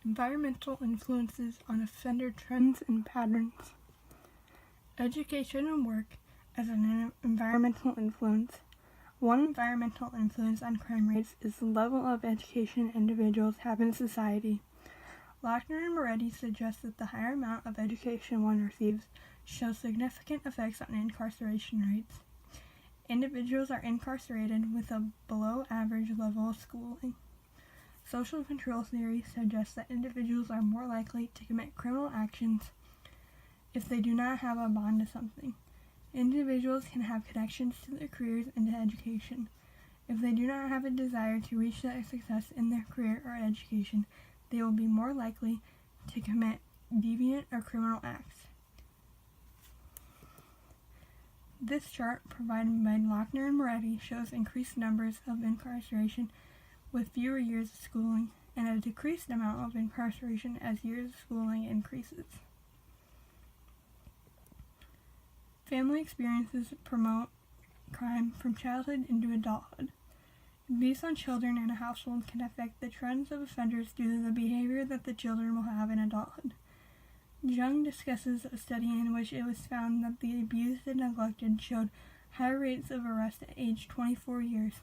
Environmental influences on offender trends and patterns. Education and work as an environmental influence. One environmental influence on crime rates is the level of education individuals have in society. Lochner and Moretti suggest that the higher amount of education one receives shows significant effects on incarceration rates. Individuals are incarcerated with a below-average level of schooling. Social control theory suggests that individuals are more likely to commit criminal actions if they do not have a bond to something. Individuals can have connections to their careers and to education. If they do not have a desire to reach their success in their career or education, they will be more likely to commit deviant or criminal acts. This chart, provided by Lochner and Moretti, shows increased numbers of incarceration with fewer years of schooling, and a decreased amount of incarceration as years of schooling increases. Family experiences promote crime from childhood into adulthood. Abuse on children in a household can affect the trends of offenders due to the behavior that the children will have in adulthood. Jung discusses a study in which it was found that the abused and neglected showed higher rates of arrest at age 24 years.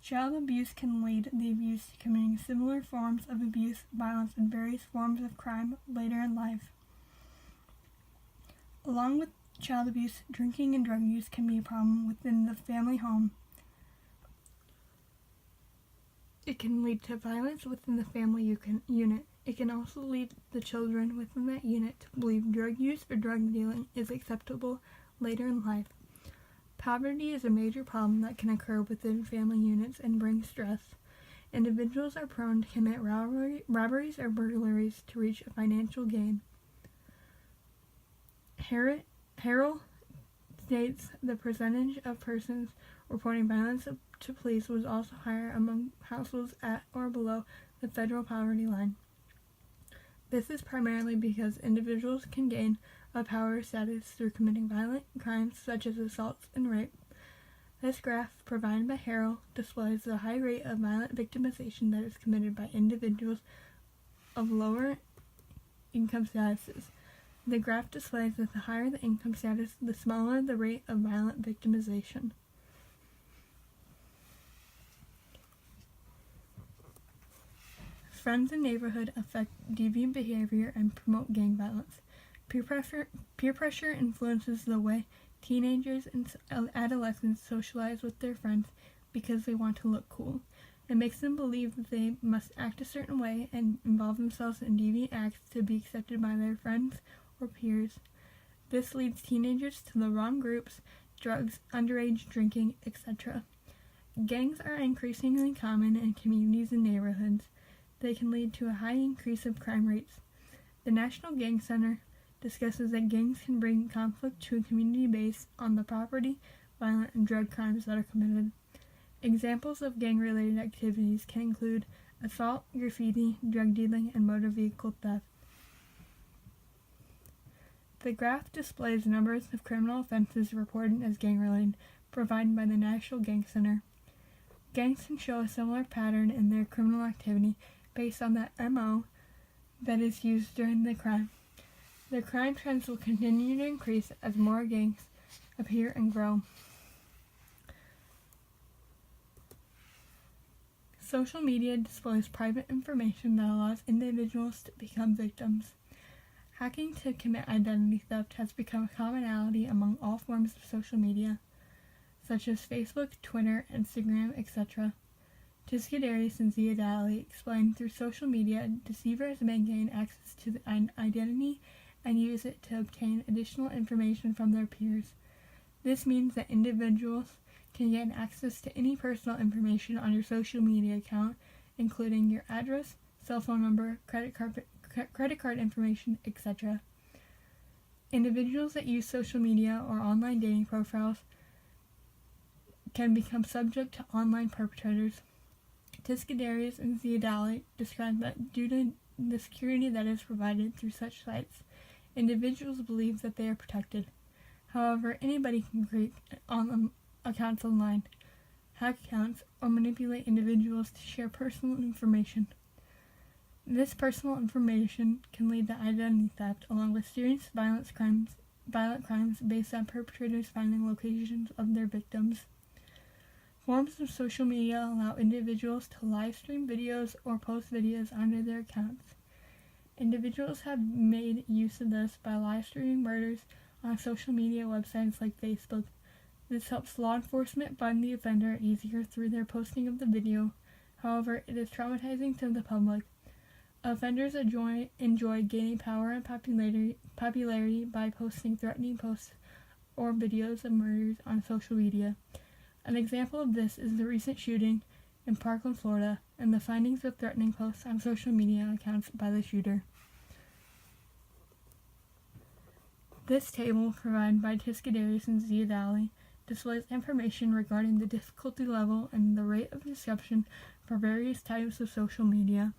Child abuse can lead the abused to committing similar forms of abuse, violence, and various forms of crime later in life. Along with child abuse, drinking and drug use can be a problem within the family home. It can lead to violence within the family unit. It can also lead the children within that unit to believe drug use or drug dealing is acceptable later in life. Poverty is a major problem that can occur within family units and bring stress. Individuals are prone to commit robberies or burglaries to reach a financial gain. Harrell states the percentage of persons reporting violence to police was also higher among households at or below the federal poverty line. This is primarily because individuals can gain a power status through committing violent crimes such as assaults and rape. This graph, provided by Harrell, displays the high rate of violent victimization that is committed by individuals of lower income statuses. The graph displays that the higher the income status, the smaller the rate of violent victimization. Friends and neighborhood affect deviant behavior and promote gang violence. Peer pressure influences the way teenagers and adolescents socialize with their friends because they want to look cool. It makes them believe that they must act a certain way and involve themselves in deviant acts to be accepted by their friends or peers. This leads teenagers to the wrong groups, drugs, underage drinking, etc. Gangs are increasingly common in communities and neighborhoods. They can lead to a high increase of crime rates. The National Gang Center discusses that gangs can bring conflict to a community based on the property, violent, and drug crimes that are committed. Examples of gang-related activities can include assault, graffiti, drug dealing, and motor vehicle theft. The graph displays numbers of criminal offenses reported as gang-related, provided by the National Gang Center. Gangs can show a similar pattern in their criminal activity based on the MO that is used during the crime. The crime trends will continue to increase as more gangs appear and grow. Social media displays private information that allows individuals to become victims. Hacking to commit identity theft has become a commonality among all forms of social media, such as Facebook, Twitter, Instagram, etc. Tiscadarius and Ziadali explain through social media, deceivers may gain access to an identity and use it to obtain additional information from their peers. This means that individuals can gain access to any personal information on your social media account, including your address, cell phone number, credit card information, etc. Individuals that use social media or online dating profiles can become subject to online perpetrators. Tiscadarius and Ziadali describe that due to the security that is provided through such sites, individuals believe that they are protected. However, anybody can create accounts online, hack accounts, or manipulate individuals to share personal information. This personal information can lead to identity theft, along with serious violent crimes based on perpetrators finding locations of their victims. Forms of social media allow individuals to live stream videos or post videos onto their accounts. Individuals have made use of this by live streaming murders on social media websites like Facebook. This helps law enforcement find the offender easier through their posting of the video. However, it is traumatizing to the public. Offenders enjoy gaining power and popularity by posting threatening posts or videos of murders on social media. An example of this is the recent shooting in Parkland, Florida, and the findings of threatening posts on social media accounts by the shooter. This table, provided by Tiscadarius and Zia Dali, displays information regarding the difficulty level and the rate of disruption for various types of social media.